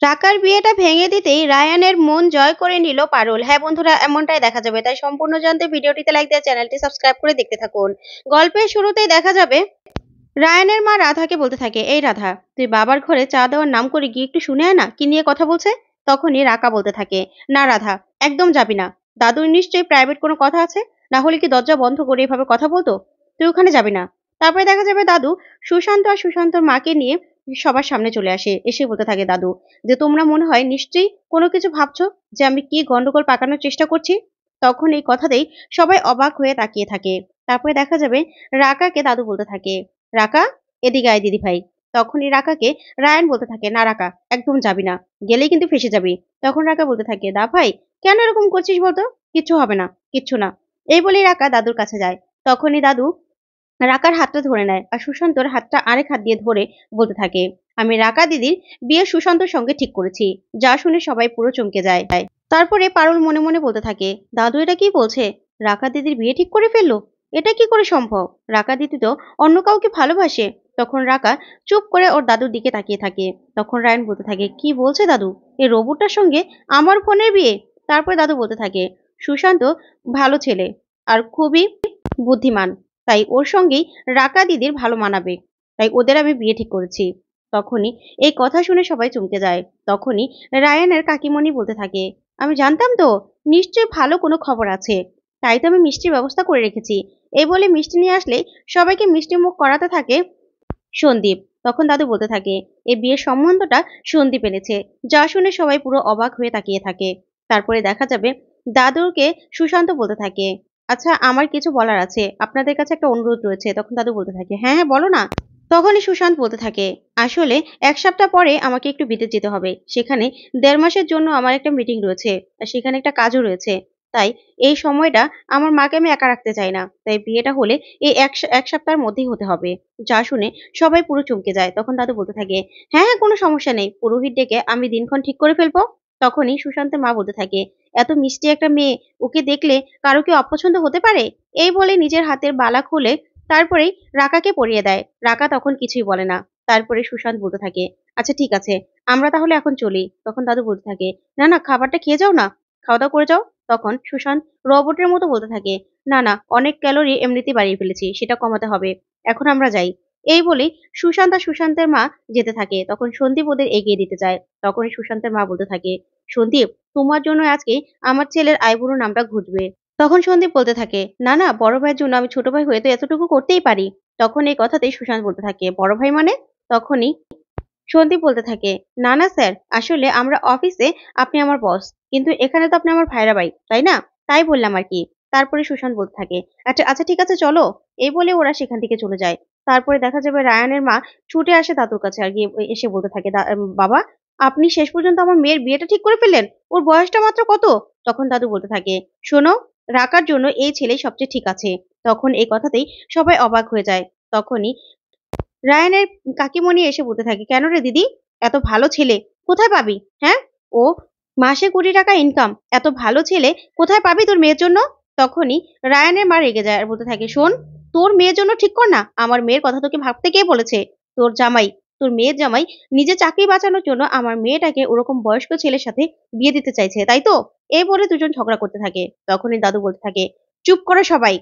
রাকার বিয়েটা ভেঙে দিতেই রায়ানের মন জয় করে নিল পারুল। হ্যাঁ বন্ধুরা, এমনটাই দেখা যাবে। তাই সম্পূর্ণ জানতে ভিডিওটিতে লাইক দিয়ে চ্যানেলটি সাবস্ক্রাইব করে দেখতে থাকুন। গল্পের শুরুতেই দেখা যাবে রায়ানের মা রাধাকে বলতে থাকে, এই রাধা, তুই বাবার ঘরে চা দেওয়ার নাম করে গিয়ে একটু শুনে আয় না, কি নিয়ে কথা বলছে। তখনই রাকা বলতে থাকে, না রাধা, একদম যাবি না। দাদুর নিশ্চয়ই প্রাইভেট কোনো কথা আছে, না হলে কি দরজা বন্ধ করে এভাবে কথা বলতো। তুই ওখানে যাবি না। তারপরে দেখা যাবে দাদু সুশান্ত আর সুশান্তর মাকে নিয়ে সবার সামনে চলে আসে। এসে বলতে থাকে দাদু, যে তোমরা মনে হয় নিশ্চয়ই কোনো কিছু ভাবছো, যে আমি কি গন্ডগোল পাকানোর চেষ্টা করছি। তখন এই কথাতেই সবাই অবাক হয়ে তাকিয়ে থাকে। তারপরে দেখা যাবে রাকাকে দাদু বলতে থাকে, রাকা, এদিকে আয় দিদি ভাই। তখনই রাকাকে রায়ান বলতে থাকে, না রাকা, একদম যাবি না, গেলেই কিন্তু ফেসে যাবি। তখন রাকা বলতে থাকে, দা ভাই, কেন এরকম করছিস বলতো। কিচ্ছু হবে না, কিচ্ছু না। এই বলেই রাকা দাদুর কাছে যায়। তখনই দাদু রাকার হাতটা ধরে নেয় আর সুশান্তর হাতটা আরেক হাত দিয়ে ধরে বলতে থাকে, আমি রাকা দিদির বিয়ে সুশান্তর সঙ্গে ঠিক করেছি। যা শুনে সবাই পুরো চমকে যায়। তারপরে পারুল মনে মনে বলতে থাকে, দাদু এটা কি বলছে, রাকা দিদির বিয়ে ঠিক করে ফেললো। এটা কি করে সম্ভব, রাকা দিদি তো অন্য কাউকে ভালোবাসে। তখন রাকা চুপ করে ওর দাদুর দিকে তাকিয়ে থাকে। তখন রায়ন বলতে থাকে, কি বলছে দাদু, এই রোবটটার সঙ্গে আমার বোনের বিয়ে। তারপরে দাদু বলতে থাকে, সুশান্ত ভালো ছেলে আর খুবই বুদ্ধিমান, তাই ওর সঙ্গেই রাকা দিদির ভালো মানাবে, তাই ওদের আমি বিয়ে ঠিক করেছি। তখনই এই কথা শুনে সবাই চমকে যায়। তখনই রায়ানের কাকিমণি বলতে থাকে, আমি জানতাম তো, নিশ্চয়ই ভালো কোনো খবর আছে, তাই তো আমি মিষ্টির ব্যবস্থা করে রেখেছি। এই বলে মিষ্টি নিয়ে আসলে সবাইকে মিষ্টি মুখ করাতে থাকে সন্দীপ। তখন দাদু বলতে থাকে, এই বিয়ের সম্বন্ধটা সন্দীপ এনেছে। যা শুনে সবাই পুরো অবাক হয়ে তাকিয়ে থাকে। তারপরে দেখা যাবে দাদুকে সুশান্ত বলতে থাকে, আচ্ছা আমার কিছু বলার আছে, আপনাদের কাছে একটা অনুরোধ রয়েছে। তখন দাদু বলতে থাকে, হ্যাঁ হ্যাঁ বলো না। তখনই সুশান্ত বলতে থাকে, আসলে ১ সপ্তাহ পরে আমাকে একটু বিদেশ যেতে হবে। সেখানে ১.৫ মাসের জন্য আমার একটা মিটিং রয়েছে। আর সেখানে একটা কাজও রয়েছে। তাই এই সময়টা আমার মাকে আমি একা রাখতে চাই না। তাই বিয়েটা হলে এই ১ সপ্তাহের মধ্যেই হতে হবে। যা শুনে সবাই পুরো চমকে যায়। তখন দাদু বলতে থাকে, হ্যাঁ হ্যাঁ কোনো সমস্যা নেই, পুরোহিত ডেকে আমি দিনক্ষণ ঠিক করে ফেলবো। তখনই সুশান্তের মা বলতে থাকে, এত মিষ্টি একটা মেয়ে, ওকে দেখলে কারো কি অপছন্দ হতে পারে। এই বলে নিজের হাতের বালা খুলে তারপরেই রাকাকে পরিয়ে দেয়। রাকা তখন কিছুই বলে না। তারপরে সুশান্ত বলতে থাকে, আচ্ছা ঠিক আছে, আমরা তাহলে এখন চলি। তখন দাদু বলতে থাকে, না না, খাবারটা খেয়ে যাও না, খাওয়া দাওয়া করে যাও। তখন সুশান্ত রোবটের মতো বলতে থাকে, না না, অনেক ক্যালোরি এমনিতেই বাড়িয়ে ফেলেছি, সেটা কমাতে হবে, এখন আমরা যাই। এই বলেই সুশান্ত আর সুশান্তের মা যেতে থাকে। তখন সন্দীপ ওদের এগিয়ে দিতে যায়। তখনই সুশান্তের মা বলতে থাকে, সন্দীপ, তোমার জন্য আজকে আমার ছেলের আইবুড়ো নামটা ঘুচবে। তখন সন্দীপ বলতে থাকে, না না, বড় ভাইয়ের জন্য আমি ছোট ভাই হয়ে তো এতটুকু করতেই পারি। তখন এই কথাতেই সুশান্ত বলতে থাকে, বড় ভাই মানে। তখনই সন্দীপ বলতে থাকে, না না স্যার, আসলে আমরা অফিসে আপনি আমার বস, কিন্তু এখানে তো আপনি আমার ভাইরা ভাই, তাই না, তাই বললাম আর কি। তারপরে সুশান্ত বলতে থাকে, আচ্ছা আচ্ছা ঠিক আছে চলো। এই বলে ওরা সেখান থেকে চলে যায়। তারপরে দেখা যাবে রায়ানের মা ছুটে আসে দাদুর কাছে আর গিয়ে এসে বলতে থাকে, বাবা, আপনি শেষ পর্যন্ত আমার মেয়ের বিয়েটা ঠিক করে ফেললেন, ওর বয়সটা মাত্র কত। তখন দাদু বলতে থাকে, শোনো, রাকার জন্য এই ছেলেই সবচেয়ে ঠিক আছে। তখন এই কথাতেই সবাই অবাক হয়ে যায়। তখনই রায়ানের কাকিমণি এসে বলতে থাকে, কেন রে দিদি, এত ভালো ছেলে কোথায় পাবি, হ্যাঁ, ও মাসে কোটি টাকা ইনকাম, এত ভালো ছেলে কোথায় পাবি তোর মেয়ের জন্য। তখনই রায়ানের মা রেগে যায় আর বলতে থাকে, শোন, তোর মেয়ের জন্য ঠিক কর না, আমার মেয়ের কথা তোকে ভাবতে কে বলেছে। তোর জামাই, তোর মেয়ের জামাই নিজে চাকরি বাঁচানোর জন্য আমার মেয়েটাকে ওরকম বয়স্ক ছেলের সাথে বিয়ে দিতে চাইছে, তাই তো। এই বলে দুজন ঝগড়া করতে থাকে। তখনই দাদু বলতে থাকে, চুপ করো সবাই।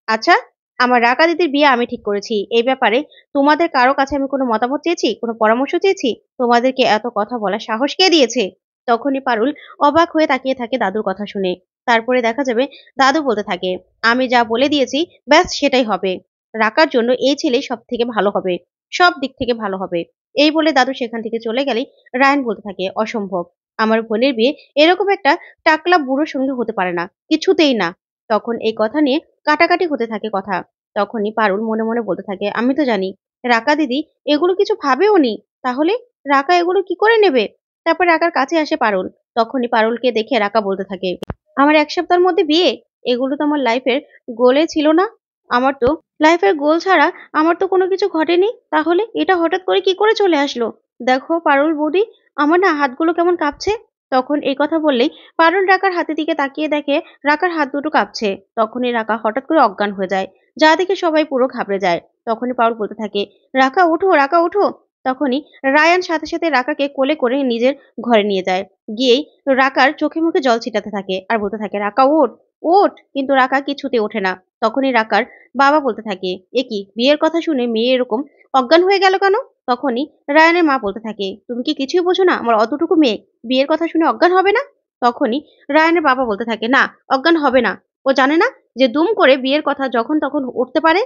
আচ্ছা, আমার রাকা দিদির বিয়ে আমি ঠিক করেছি। এই ব্যাপারে তোমাদের কারো কাছে আমি কোনো মতামত চেয়েছি, কোনো পরামর্শ চেয়েছি? তোমাদেরকে এত কথা বলার সাহস কে দিয়েছে? তখনই পারুল অবাক হয়ে তাকিয়ে থাকে দাদুর কথা শুনে। তারপরে দেখা যাবে দাদু বলতে থাকে, আমি যা বলে দিয়েছি ব্যাস সেটাই হবে। রাকার জন্য এই ছেলেই সবথেকে ভালো হবে। সব দিক থেকে ভালো হবে। এই বলে দাদু সেখান থেকে চলে গেলেই রায়ান বলতে থাকে, অসম্ভব। আমার বোনের বিয়ে এরকম একটা টাকলা বুড়োর সঙ্গে হতে পারে না। কিছুতেই না। তখন এই কথা নিয়ে কাটাকাটি হতে থাকে কথা। তখনই পারুল মনে মনে বলতে থাকে, আমি তো জানি রাকা দিদি এগুলো কিছু ভাবেও নি, তাহলে রাকা এগুলো কি করে নেবে। তারপর রাকার কাছে আসে পারুল। তখনই পারুলকে দেখে রাকা বলতে থাকে, আমার ১ সপ্তাহের মধ্যে বিয়ে, এগুলো তো আমার লাইফের গোলে ছিল না। আমার তো লাইফের গোল ছাড়া আমার তো কোনো কিছু ঘটেনি, তাহলে এটা হঠাৎ করে কি করে চলে আসলো। দেখো পারুল বৌদি, আমার না হাতগুলো কেমন কাঁপছে। তখন এই কথা বললেই পারুল রাকার হাতের দিকে তাকিয়ে দেখে রাকার হাত দুটো কাঁপছে। তখনই রাকা হঠাৎ করে অজ্ঞান হয়ে যায়, যা দেখে সবাই পুরো ঘাবড়ে যায়। তখনই পারুল বলতে থাকে, রাকা ওঠো, রাকা ওঠো। তখনই রায়ান সাথে সাথে রাকাকে কোলে করে নিজের ঘরে নিয়ে যায়। গিয়েই রাকার চোখে মুখে জল ছিটাতে থাকে আর বলতে থাকে, রাকা ওঠ, ওঠ। কিন্তু রাকা কিছুতে ওঠে না। তখনই রাকার বাবা বলতে থাকে, এ কি, বিয়ের কথা শুনে মেয়ে এরকম অজ্ঞান হয়ে গেল কেন? তখনই রায়ানের মা বলতে থাকে, তুমি কি কিছুই বোঝো না? আমার অতটুকু মেয়ে বিয়ের কথা শুনে অজ্ঞান হবে না? তখনই রায়ানের বাবা বলতে থাকে, না, অজ্ঞান হবে না। ও জানে না যে দুম করে বিয়ের কথা যখন তখন উঠতে পারে,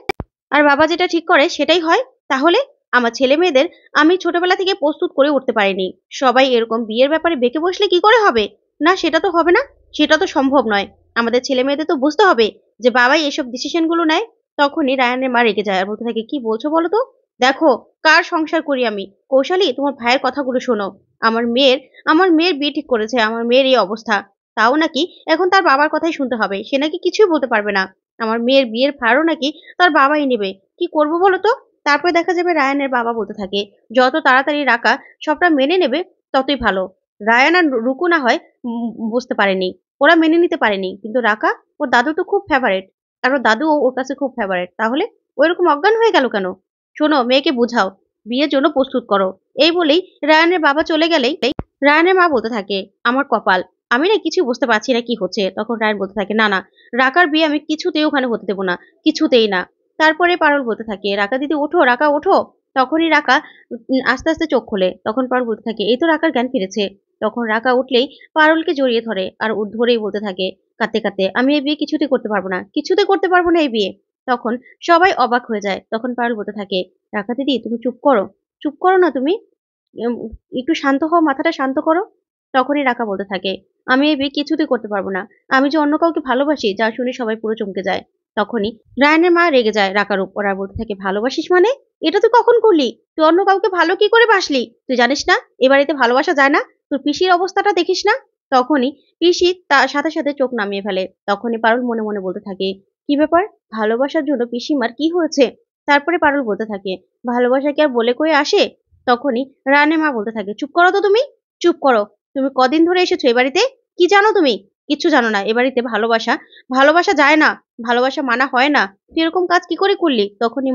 আর বাবা যেটা ঠিক করে সেটাই হয়। তাহলে আমার ছেলে মেয়েদের আমি ছোটবেলা থেকে প্রস্তুত করে উঠতে পারিনি। সবাই এরকম বিয়ের ব্যাপারে বেঁকে বসলে কি করে হবে? না, সেটা তো হবে না। সেটা তো সম্ভব নয়। আমাদের ছেলে মেয়েদের তো বুঝতে হবে যে বাবাই এসব ডিসিশন গুলো নেয়। তখনই রায়ানের মা রেগে যায় আর বলতে থাকে, কি বলছো বলো তো? দেখো, কার সংসার করি আমি? কৌশালী, তোমার ভাইয়ের কথাগুলো শোনো। আমার মেয়ের আমার মেয়ের বিয়ে ঠিক করেছে, আমার মেয়ের এই অবস্থা। তাও নাকি এখন তার বাবার কথাই শুনতে হবে। সে নাকি কিছুই বলতে পারবে না। আমার মেয়ের বিয়ের ভারও নাকি তার বাবাই নেবে। কি করব বলো তো? তারপরে দেখা যাবে রায়ানের বাবা বলতে থাকে, যত তাড়াতাড়ি রাকা সবটা মেনে নেবে ততই ভালো। রায়ান আর রুকু না হয় বুঝতে পারেনি। ওরা মেনে নিতে পারেনি। কিন্তু রাকা, ওর দাদু তো খুব ফেভারিট। আর ওর দাদুও ওর কাছে খুব ফেভারিট। তাহলে ও এরকম অজ্ঞান হয়ে গেল কেন? শোনো, মেয়েকে বুঝাও। বিয়ের জন্য প্রস্তুত করো। এই বলেই রায়ানের বাবা চলে গেলেই রায়ানের মা বলতে থাকে, আমার কপাল। আমি না কিছু বুঝতে পারছি না কি হচ্ছে। তখন রায়ান বলতে থাকে, না, না, রাকার বিয়ে আমি কিছুতেই ওখানে হতে দেব না। কিছুতেই না। তারপরে পারুল বলতে থাকে, রাকা দিদি ওঠো, রাকা ওঠো। তখনই রাকা আস্তে আস্তে চোখ খোলে। তখন পারুল বলতে থাকে, এই তো রাকার জ্ঞান ফিরেছে। তখন রাকা উঠলেই পারুলকে জড়িয়ে ধরে আর ধরেই বলতে থাকে কাঁদতে কাঁদতে, আমি এই বিয়ে কিছুতে করতে পারবো না, কিছুতে করতে পারবো না এই বিয়ে। তখন সবাই অবাক হয়ে যায়। তখন পারুল বলতে থাকে, রাকা দিদি তুমি চুপ করো, চুপ করো না তুমি, উম, একটু শান্ত হও, মাথাটা শান্ত করো। তখনই রাকা বলতে থাকে, আমি এই বিয়ে কিছুতেই করতে পারবো না। আমি যে অন্য কাউকে ভালোবাসি, যা শুনে সবাই পুরো চমকে যায়। তখনই রায়ানের মা রেগে যায় রাকার উপর আর বলতে থাকে, ভালোবাসিস মানে? এটা তুই কখন করলি? তুই অন্য কাউকে ভালো কি করে বাসলি? তুই জানিস না এ বাড়িতে ভালোবাসা যায় না? তোর পিসির অবস্থাটা দেখিস না? তখনই পিসি তার সাথে সাথে চোখ নামিয়ে ফেলে। তখনই পারুল মনে মনে বলতে থাকে, কি ব্যাপার? ভালোবাসার জন্য পিসিমার কি হয়েছে? তারপরে পারুল বলতে থাকে, ভালোবাসা কি আর বলে কয়ে আসে? তখনই রায়ানের মা বলতে থাকে, চুপ করো তো তুমি, চুপ করো। তুমি কদিন ধরে এসেছো এ বাড়িতে? কি জানো তুমি? কিচ্ছু জানো না। এ বাড়িতে ভালোবাসা ভালোবাসা যায় না, ভালোবাসা মানা হয় না। তুই এরকম কাজ কি করে করলি? তখনই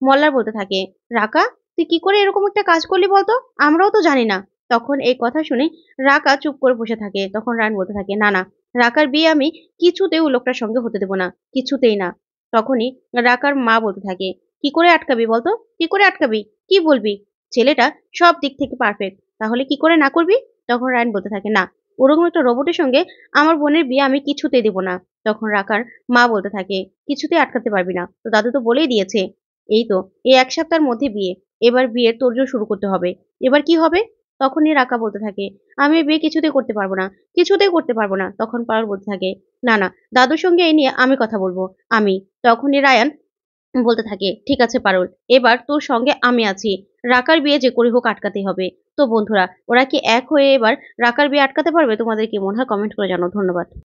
মল্লার বলতে থাকে, রাকা, তুই কি করে এরকম একটা কাজ করলি বলতো? আমরাও তো জানি না। তখন এই কথা শুনে রাকা চুপ করে বসে থাকে। তখন রায়ন বলতে থাকে, না, না, রাকার বিয়ে আমি কিছুতেই ও লোকটার সঙ্গে হতে দেব না, কিছুতেই না। তখনই রাকার মা বলতে থাকে, কি করে আটকাবি বলতো? কি করে আটকাবি? কি বলবি? ছেলেটা সব দিক থেকে পারফেক্ট। তাহলে কি করে না করবি? তখন রায়ন বলতে থাকে, না, ওরকম একটা রোবটের সঙ্গে আমার বোনের বিয়ে আমি কিছুতেই দেব না। তখন রাকার মা বলতে থাকে, কিছুতেই আটকাতে পারবি না। তো দাদু তো বলেই দিয়েছে, এই তো এই ১ সপ্তাহের মধ্যে বিয়ে। এবার বিয়ের তোড়জোড় শুরু করতে হবে। এবার কি হবে? তখনই রাকা বলতে থাকে, আমি এই বিয়ে কিছুতেই করতে পারবো না, কিছুতেই করতে পারবো না। তখন পারুল বলতে থাকে, না, না, দাদুর সঙ্গে এই নিয়ে আমি কথা বলবো, আমি। তখনই রায়ান বলতে থাকে, ঠিক আছে পারুল, এবার তোর সঙ্গে আমি আছি। রাকার বিয়ে যে করে হোক আটকাতেই হবে। তো বন্ধুরা, ওরা কি এক হয়ে এবার রাকার বিয়ে আটকাতে পারবে? তোমাদের কি মনে হয়? কমেন্ট করে জানাও। ধন্যবাদ।